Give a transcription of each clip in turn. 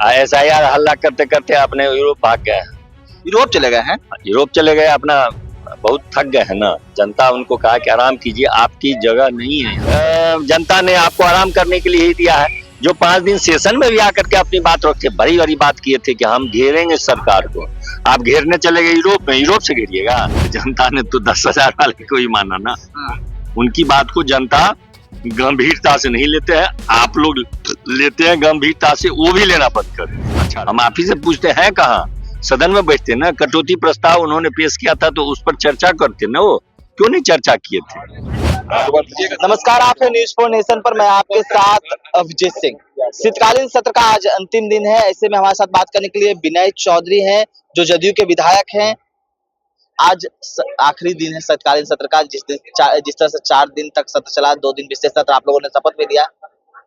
SIR हल्ला करते करते अपने यूरोप भाग गए हैं। यूरोप चले गए हैं। यूरोप चले गए, अपना बहुत थक गए हैं ना। जनता उनको कहा कि आराम कीजिए, आपकी जगह नहीं है। जनता ने आपको आराम करने के लिए ही दिया है। जो 5 दिन सेशन में भी आकर के अपनी बात रखते, बड़ी बड़ी बात किए थे कि हम घेरेंगे सरकार को। आप घेरने चले गए यूरोप में, यूरोप से घेरिएगा। जनता ने तो 10,000 वाले को ही माना ना। उनकी बात को जनता गंभीरता से नहीं लेते हैं, आप लोग लेते हैं गंभीरता से, वो भी लेना बंद कर। अच्छा, हम आप ही से पूछते हैं कहाँ, सदन में बैठते ना। कटौती प्रस्ताव उन्होंने पेश किया था तो उस पर चर्चा करते ना, वो क्यों नहीं चर्चा किए थे। नमस्कार, आप है न्यूज़ फॉर नेशन पर, मैं आपके साथ अभिजीत सिंह। शीतकालीन सत्र का आज अंतिम दिन है। ऐसे में हमारे साथ बात करने के लिए विनय चौधरी हैं, जो जदयू के विधायक हैं। आज आखिरी दिन है शीतकालीन सत्र का। जिस तरह से 4 दिन तक सत्र चला, 2 दिन विशेष सत्र, आप लोगों ने शपथ भी लिया।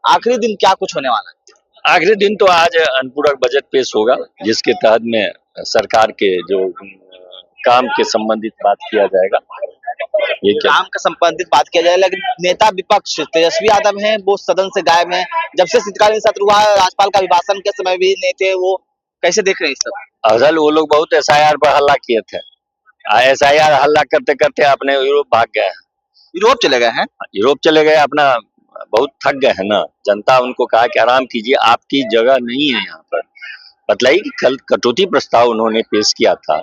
आखिरी दिन क्या कुछ होने वाला है? आखिरी दिन तो आज अनुपूरक बजट पेश होगा, जिसके तहत में सरकार के जो काम के संबंधित बात किया जाएगा। ये काम का संबंधित बात किया जाए, लेकिन नेता विपक्ष तेजस्वी यादव हैं, वो सदन से गायब हैं। जब से शीतकालीन सत्र हुआ, राज्यपाल का अभिभाषण के समय भी नहीं थे। वो कैसे देख रहे हैं इस सब? असल वो लोग बहुत SIR पर हल्ला किए थे। SIR हल्ला करते करते अपने यूरोप भाग गए हैं। यूरोप चले गए हैं। यूरोप चले गए, अपना बहुत थक गए हैं ना। जनता उनको कहा कि आराम कीजिए, आपकी जगह नहीं है यहाँ पर। बतलाइए कि कल कटौती प्रस्ताव उन्होंने पेश किया था,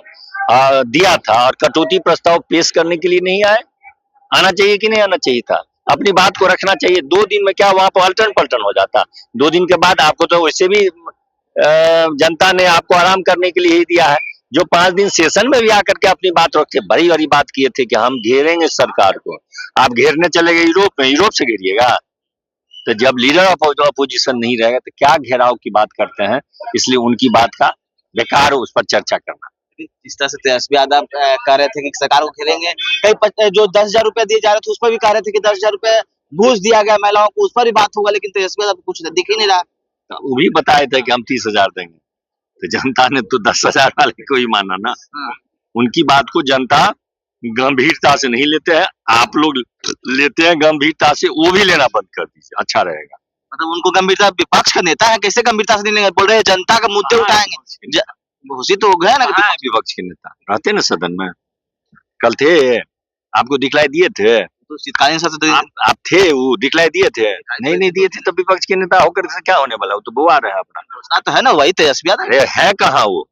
दिया था, और कटौती प्रस्ताव पेश करने के लिए नहीं आए। आना चाहिए कि नहीं आना चाहिए था, अपनी बात को रखना चाहिए। 2 दिन में क्या वहां पर अल्टन पलटन हो जाता। 2 दिन के बाद आपको तो वैसे भी जनता ने आपको आराम करने के लिए ही दिया है। जो 5 दिन सेशन में भी आकर के अपनी बात रखते, बड़ी बड़ी बात किए थे कि हम घेरेंगे सरकार को। आप घेरने चले गए यूरोप में, यूरोप से घेरिएगा। तो जब लीडर ऑफ अपोजिशन नहीं रहेगा तो क्या घेराव की बात करते हैं। इसलिए उनकी बात का बेकार उस पर चर्चा करना। जिस तरह से तेजस्वी यादव कह रहे थे कि सरकार को घेरेंगे, कई जो 10,000 रुपए दिए जा रहे थे उस पर भी कह रहे थे कि 10,000 रुपए घूस दिया गया महिलाओं को, उस पर भी बात होगा। लेकिन तेजस्वी यादव कुछ दिख ही नहीं रहा। तो वो भी बताए थे कि हम 30,000 देंगे, तो जनता ने तो 10,000 वाले को ही माना ना। उनकी बात को जनता गंभीरता से नहीं लेते हैं, आप लोग लेते हैं गंभीरता से, वो भी लेना बंद कर दीजिए, अच्छा रहेगा। मतलब उनको गंभीरता, विपक्ष का नेता है, कैसे गंभीरता से नहीं लेंगे? बोल रहे हैं जनता का मुद्दे उठाएंगे। घोषित तो हो गया ना विपक्ष के नेता रहते ना सदन में, कल थे, आपको दिखलाई दिए थे। तो शीतकालीन सत्र तो आप थे, वो दिखलाई दिए थे। नहीं दिए थे तो विपक्ष के नेता होकर से क्या होने वाला, वो तो बुआ रहे अपना तो है ना, वही तेजस्वी यादव है। कहाँ वो,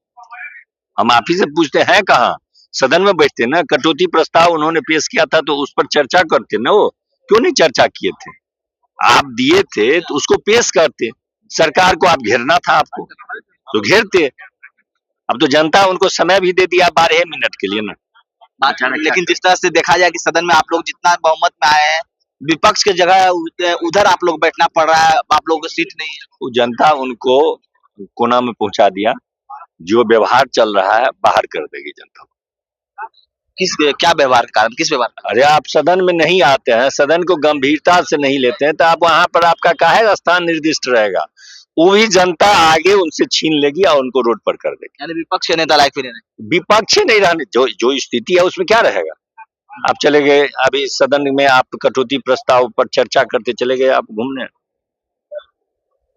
हम आप ही से पूछते हैं कहाँ। सदन में बैठते ना, कटौती प्रस्ताव उन्होंने पेश किया था तो उस पर चर्चा करते ना, वो क्यों नहीं चर्चा किए थे। आप दिए थे तो उसको पेश करते। सरकार को आप घेरना था, आपको तो घेरते। अब तो जनता उनको समय भी दे दिया 12 मिनट के लिए ना। लेकिन जिस तरह से देखा जाए कि सदन में आप लोग जितना बहुमत में आए हैं, विपक्ष की जगह उधर आप लोग बैठना पड़ रहा है, आप लोगों को सीट नहीं है। वो जनता उनको कोना में पहुंचा दिया। जो व्यवहार चल रहा है बाहर कर देगी जनता। क्या व्यवहार के कारण, किस व्यवहार? अरे आप सदन में नहीं आते हैं, सदन को गंभीरता से नहीं लेते हैं, तो आप वहां पर आपका काहे स्थान निर्दिष्ट रहेगा। वो भी जनता आगे उनसे छीन लेगी और उनको रोड पर कर देगी। यानी विपक्ष के नेता लायक भी नहीं, विपक्ष नहीं रहने, जो स्थिति है उसमें क्या रहेगा। आप चले गए अभी सदन में, आप कटौती प्रस्ताव पर चर्चा करते चले गए आप घूमने।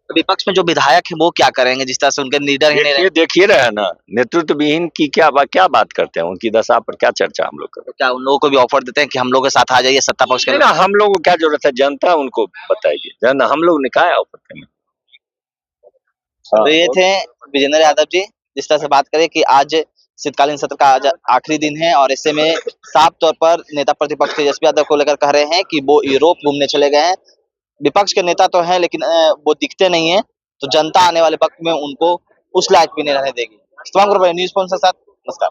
विपक्ष में जो विधायक है वो क्या करेंगे, जिस तरह से उनके लीडर ही नहीं। देखिए रहे ना, नेतृत्व विहीन की क्या बात करते हैं, उनकी दशा पर क्या चर्चा हम लोग करते हैं। क्या उन लोगों को भी ऑफर देते हैं कि हम लोग के साथ आ जाइए सत्ता पक्ष के? ना, हम लोगों को क्या जरूरत है, जनता उनको बताएगी। हम लोग ने कहा ऑफर करने। तो ये थे विजेंद्र यादव जी, जिस तरह से बात करें कि आज शीतकालीन सत्र का आज आखिरी दिन है, और ऐसे में साफ तौर पर नेता प्रतिपक्ष तेजस्वी यादव को लेकर कह रहे हैं कि वो यूरोप घूमने चले गए हैं। विपक्ष के नेता तो हैं, लेकिन वो दिखते नहीं है, तो जनता आने वाले वक्त में उनको उस लायक भी नहीं रहने देगी। न्यूज़ के साथ नमस्कार।